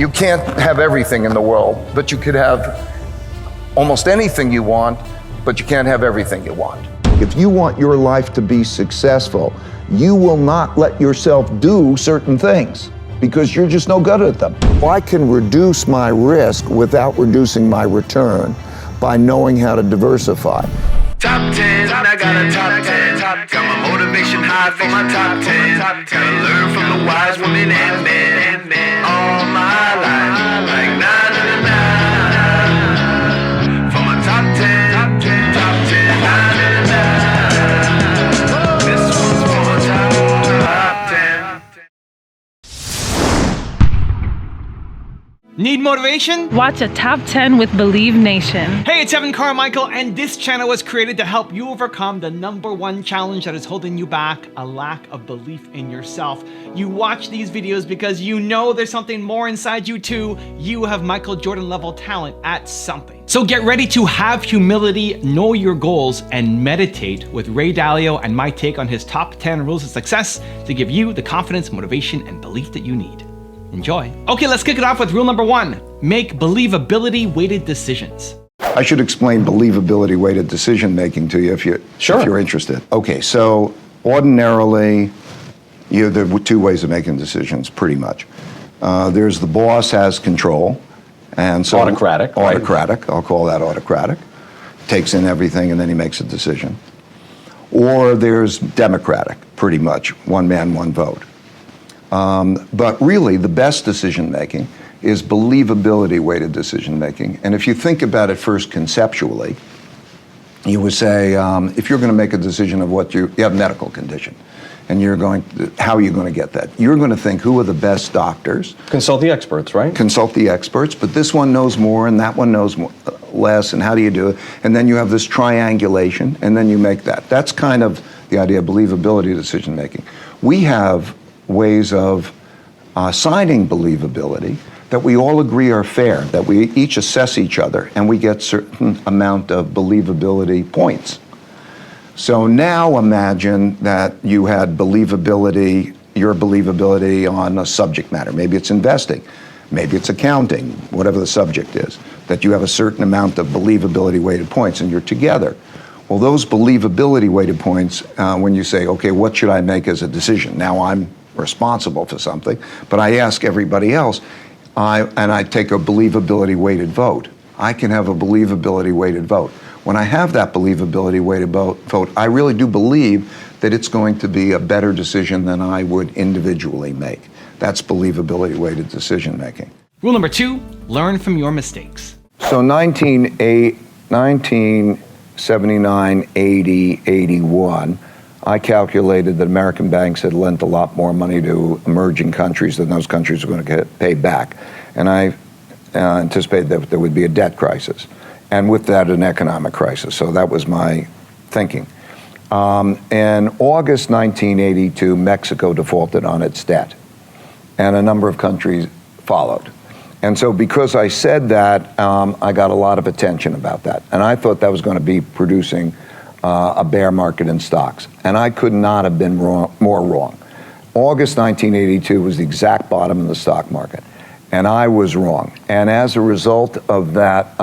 You can't have everything in the world, but you could have almost anything you want, but you can't have everything you want. If you want your life to be successful, you will not let yourself do certain things because you're just no good at them. I can reduce my risk without reducing my return by knowing how to diversify. Top 10, I got a top 10. Got my motivation high for my top 10. Gotta learn from the wise women and men. All my life, like 9 and 9. For my top 10, top 10, 9 and 9. This one's for my top 10. Need motivation? Watch a Top 10 with Believe Nation. Hey, it's Carmichael, and this channel was created to help you overcome the #1 challenge that is holding you back, a lack of belief in yourself. You watch these videos because you know there's something more inside you too. You have Michael Jordan level talent at something. So get ready to have humility, know your goals, and meditate with Ray Dalio and my take on his top 10 rules of success to give you the confidence, motivation, and belief that you need. Enjoy. Okay, let's kick it off with rule number 1. Make believability-weighted decisions. I should explain believability-weighted decision-making to you if you're interested. Okay, so ordinarily, there are two ways of making decisions, pretty much. There's the boss has control, and so autocratic, right? I'll call that autocratic. Takes in everything and then he makes a decision. Or there's democratic, pretty much, one man, one vote. But really, the best decision-making is believability-weighted decision-making. And if you think about it first conceptually, you would say, if you're going to make a decision of what you have a medical condition, and how are you going to get that? You're going to think, who are the best doctors? Consult the experts, right? Consult the experts, but this one knows more and that one knows less, and how do you do it? And then you have this triangulation, and then you make that. That's kind of the idea of believability decision-making. We have ways of assigning believability that we all agree are fair, that we each assess each other, and we get certain amount of believability points. So now imagine that you had your believability on a subject matter. Maybe it's investing, maybe it's accounting, whatever the subject is, that you have a certain amount of believability-weighted points, and you're together. Well, those believability-weighted points, when you say, okay, what should I make as a decision? Now I'm responsible for something, but I ask everybody else, and I take a believability-weighted vote. I can have a believability-weighted vote. When I have that believability-weighted vote, I really do believe that it's going to be a better decision than I would individually make. That's believability-weighted decision-making. Rule number 2, learn from your mistakes. So 1979, 80, 81, I calculated that American banks had lent a lot more money to emerging countries than those countries were going to get paid back. And I anticipated that there would be a debt crisis, and with that, an economic crisis. So that was my thinking. In August 1982, Mexico defaulted on its debt, and a number of countries followed. And so because I said that, I got a lot of attention about that. And I thought that was going to be producing a bear market in stocks. And I could not have been more wrong. August 1982 was the exact bottom of the stock market. And I was wrong. And as a result of that,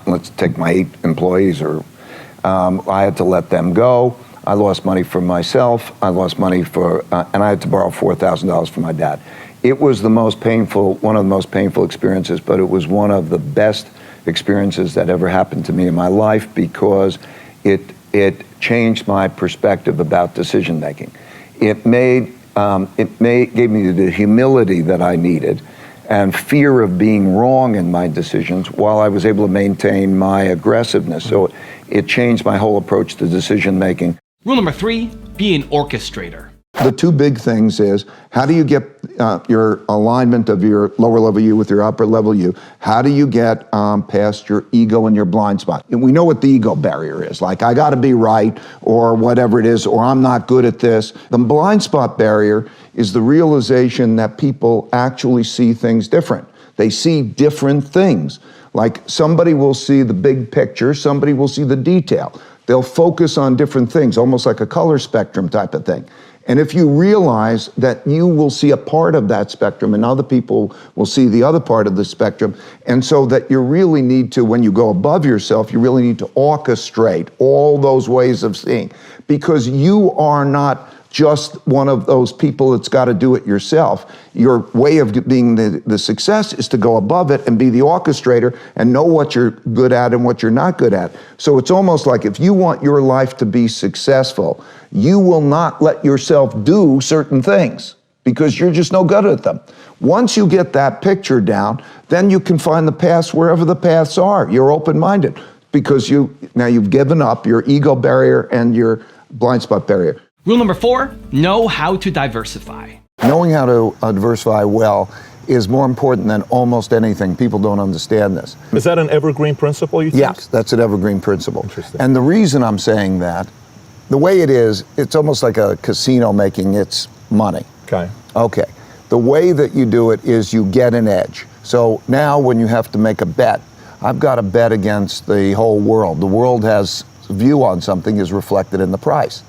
let's take my 8 employees, I had to let them go. I lost money for myself. I lost money and I had to borrow $4,000 from my dad. It was one of the most painful experiences, but it was one of the best experiences that ever happened to me in my life because it changed my perspective about decision making. It gave me the humility that I needed and fear of being wrong in my decisions while I was able to maintain my aggressiveness. So it changed my whole approach to decision making. Rule number 3, be an orchestrator. The two big things is, how do you get your alignment of your lower level you with your upper level you? How do you get past your ego and your blind spot? And we know what the ego barrier is, like I gotta be right, or whatever it is, or I'm not good at this. The blind spot barrier is the realization that people actually see things different. They see different things. Like somebody will see the big picture, somebody will see the detail. They'll focus on different things, almost like a color spectrum type of thing. And if you realize that you will see a part of that spectrum and other people will see the other part of the spectrum, and so that you really need to, when you go above yourself, you really need to orchestrate all those ways of seeing, because you are not just one of those people that's got to do it yourself. Your way of being the success is to go above it and be the orchestrator and know what you're good at and what you're not good at. So it's almost like if you want your life to be successful, you will not let yourself do certain things because you're just no good at them. Once you get that picture down, then you can find the paths wherever the paths are. You're open-minded because you've given up your ego barrier and your blind spot barrier. Rule number 4, know how to diversify. Knowing how to diversify well is more important than almost anything. People don't understand this. Is that an evergreen principle, you think? Yes, that's an evergreen principle. Interesting. And the reason I'm saying that, the way it is, it's almost like a casino making its money. Okay. The way that you do it is you get an edge. So now when you have to make a bet, I've got to bet against the whole world. The world has a view on something is reflected in the price.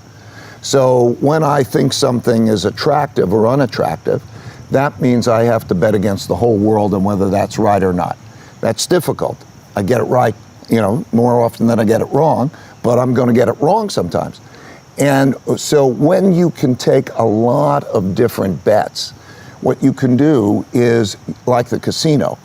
So when I think something is attractive or unattractive, that means I have to bet against the whole world and whether that's right or not. That's difficult. I get it right, more often than I get it wrong, but I'm going to get it wrong sometimes. And so when you can take a lot of different bets, what you can do is, like the casino,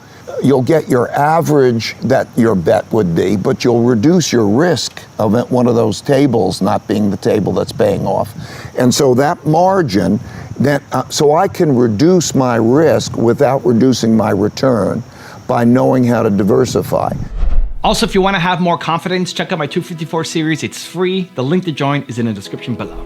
you'll get your average that your bet would be, but you'll reduce your risk of one of those tables not being the table that's paying off. And so that margin, so I can reduce my risk without reducing my return by knowing how to diversify. Also, if you want to have more confidence, check out my 254 series. It's free. The link to join is in the description below.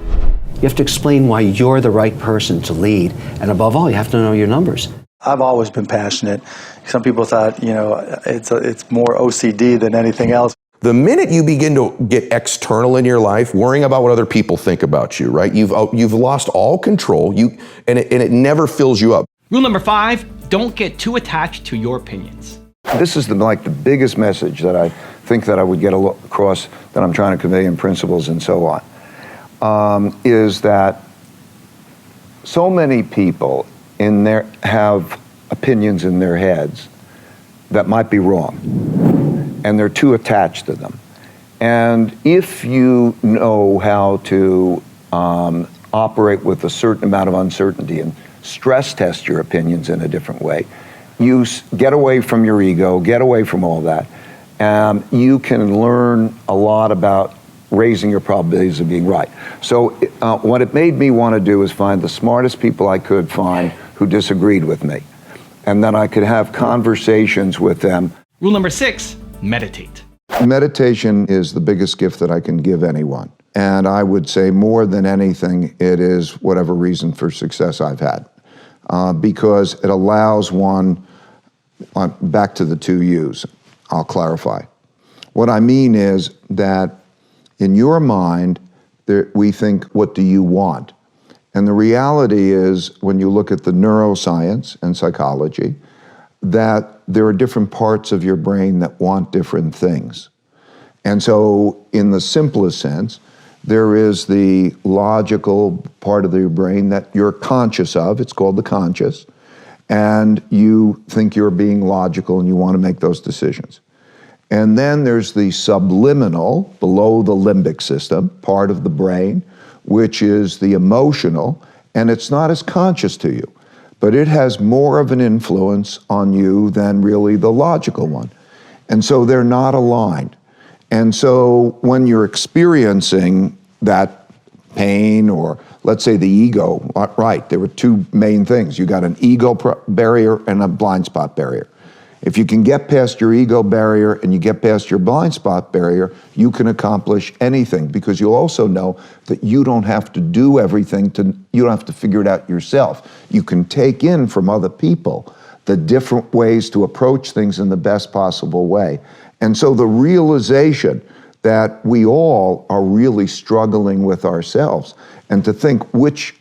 You have to explain why you're the right person to lead. And above all, you have to know your numbers. I've always been passionate. Some people thought, it's more OCD than anything else. The minute you begin to get external in your life, worrying about what other people think about you, right? You've lost all control. And it never fills you up. Rule number 5, don't get too attached to your opinions. This is the biggest message that I think that I would get across that I'm trying to convey in principles and so on, is that so many people have opinions in their heads that might be wrong, and they're too attached to them. And if you know how to operate with a certain amount of uncertainty and stress test your opinions in a different way, you get away from your ego, get away from all that. You can learn a lot about raising your probabilities of being right. So what it made me want to do is find the smartest people I could find who disagreed with me. And then I could have conversations with them. Rule number 6, meditate. Meditation is the biggest gift that I can give anyone. And I would say more than anything, it is whatever reason for success I've had. Because it allows one, back to the 2 U's, I'll clarify. What I mean is that in your mind, we think, what do you want? And the reality is, when you look at the neuroscience and psychology, that there are different parts of your brain that want different things. And so in the simplest sense, there is the logical part of your brain that you're conscious of. It's called the conscious. And you think you're being logical and you want to make those decisions. And then there's the subliminal, below the limbic system, part of the brain, which is the emotional, and it's not as conscious to you, but it has more of an influence on you than really the logical one. And so they're not aligned. And so when you're experiencing that pain, or let's say the ego, right, there were 2 main things. You got an ego barrier and a blind spot barrier. If you can get past your ego barrier and you get past your blind spot barrier, you can accomplish anything, because you'll also know that you don't have to do everything, you don't have to figure it out yourself. You can take in from other people the different ways to approach things in the best possible way. And so the realization that we all are really struggling with ourselves, and to think which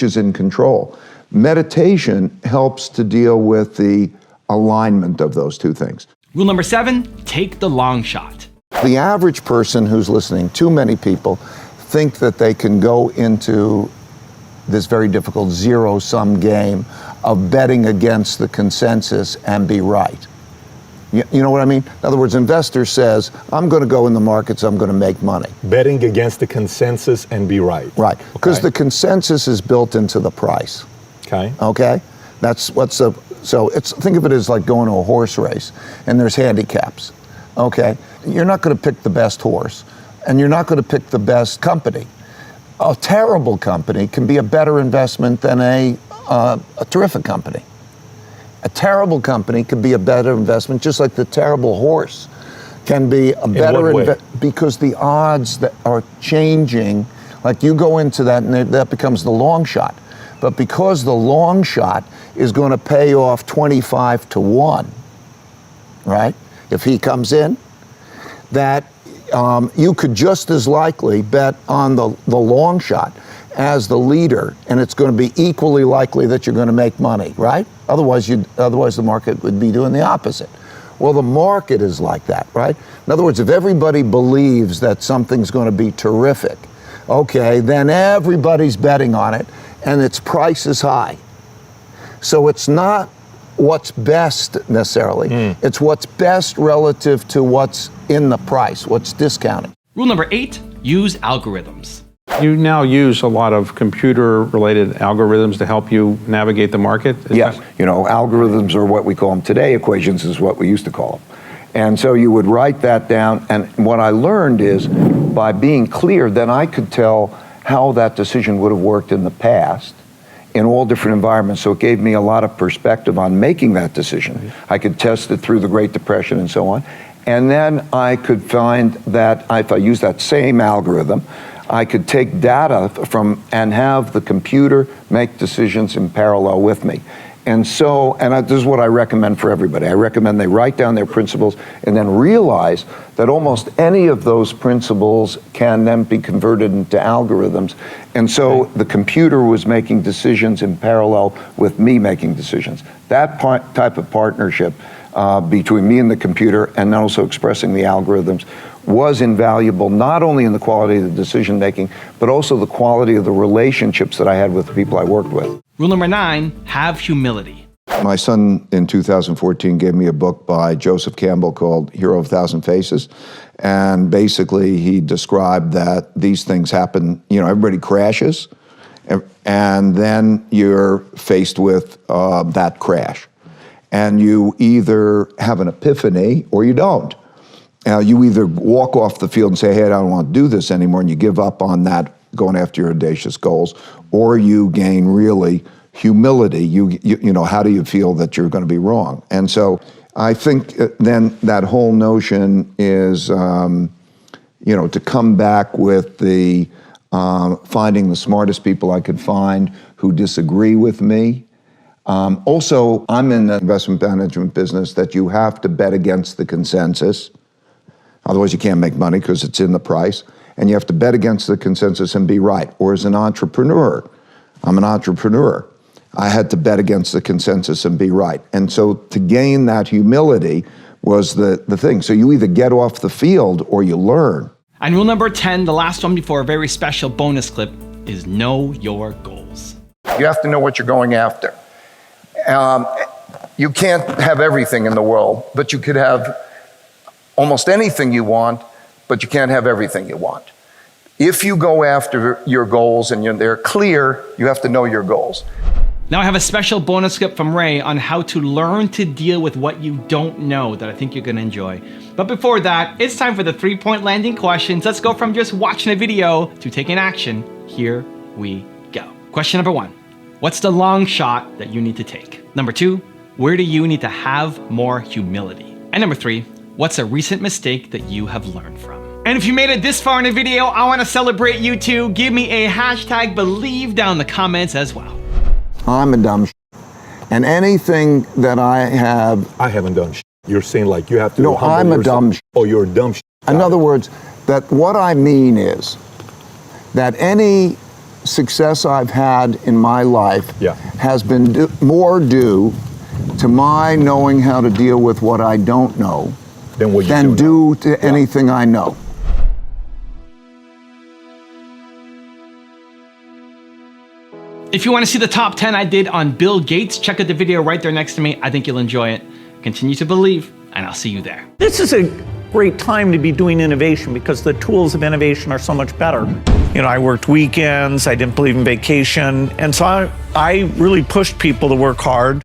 is in control. Meditation helps to deal with the alignment of those 2 things. Rule number 7, take the long shot. The average person who's listening, too many people think that they can go into this very difficult zero-sum game of betting against the consensus and be right. You know what I mean? In other words, investor says, I'm going to go in the markets, I'm going to make money. Betting against the consensus and be right. Right, because Okay. the consensus is built into the price. Okay. Okay? That's what's the, so it's, think of it as like going to a horse race and there's handicaps. Okay? You're not going to pick the best horse and you're not going to pick the best company. A terrible company can be a better investment than a terrific company. A terrible company could be a better investment, just like the terrible horse can be a better investment, because the odds that are changing, like you go into that and that becomes the long shot. But because the long shot is going to pay off 25-1, right? If he comes in, that you could just as likely bet on the long shot as the leader, and it's going to be equally likely that you're going to make money, right? Otherwise the market would be doing the opposite. Well, the market is like that, right? In other words, if everybody believes that something's going to be terrific, okay, then everybody's betting on it, and its price is high. So it's not what's best necessarily. It's what's best relative to what's in the price, what's discounted. Rule number 8, use algorithms. You now use a lot of computer-related algorithms to help you navigate the market? Yes, you know, algorithms are what we call them today. Equations is what we used to call them. And so you would write that down, and what I learned is by being clear, then I could tell how that decision would have worked in the past in all different environments. So it gave me a lot of perspective on making that decision. I could test it through the Great Depression and so on. And then I could find that if I use that same algorithm, I could take data from and have the computer make decisions in parallel with me. And so, this is what I recommend for everybody. I recommend they write down their principles and then realize that almost any of those principles can then be converted into algorithms. And so the computer was making decisions in parallel with me making decisions. That type of partnership between me and the computer, and also expressing the algorithms, was invaluable, not only in the quality of the decision making, but also the quality of the relationships that I had with the people I worked with. Rule number 9, have humility. My son in 2014 gave me a book by Joseph Campbell called Hero of a Thousand Faces. And basically he described that these things happen, you know, everybody crashes, and then you're faced with that crash. And you either have an epiphany or you don't. You either walk off the field and say, hey, I don't want to do this anymore, and you give up on that, going after your audacious goals, or you gain really humility. You know, how do you feel that you're going to be wrong? And so I think then that whole notion is, you know, to come back with the finding the smartest people I could find who disagree with me. Also, I'm in the investment management business that you have to bet against the consensus. Otherwise, you can't make money because it's in the price. And you have to bet against the consensus and be right. Or as an entrepreneur, I'm an entrepreneur. I had to bet against the consensus and be right. And so to gain that humility was the thing. So you either get off the field or you learn. And rule number 10, the last one before a very special bonus clip, is know your goals. You have to know what you're going after. You can't have everything in the world, but you could have almost anything you want, but you can't have everything you want. If you go after your goals and they're clear, you have to know your goals. Now I have a special bonus clip from Ray on how to learn to deal with what you don't know that I think you're going to enjoy. But before that, it's time for the 3-point landing questions. Let's go from just watching a video to taking action. Here we go. Question number 1. What's the long shot that you need to take? Number 2, where do you need to have more humility? And number 3, what's a recent mistake that you have learned from? And if you made it this far in the video, I want to celebrate you too. Give me a hashtag believe down in the comments as well. I'm a dumb and anything that I haven't done You're saying like you have to No, I'm a dumb Oh, you're a dumb In other words, that what I mean is that any success I've had in my life has been more due to my knowing how to deal with what I don't know than due to anything I know. If you want to see the top 10 I did on Bill Gates, check out the video right there next to me. I think you'll enjoy it. Continue to believe, and I'll see you there. This is a great time to be doing innovation because the tools of innovation are so much better. I worked weekends, I didn't believe in vacation, and so I really pushed people to work hard.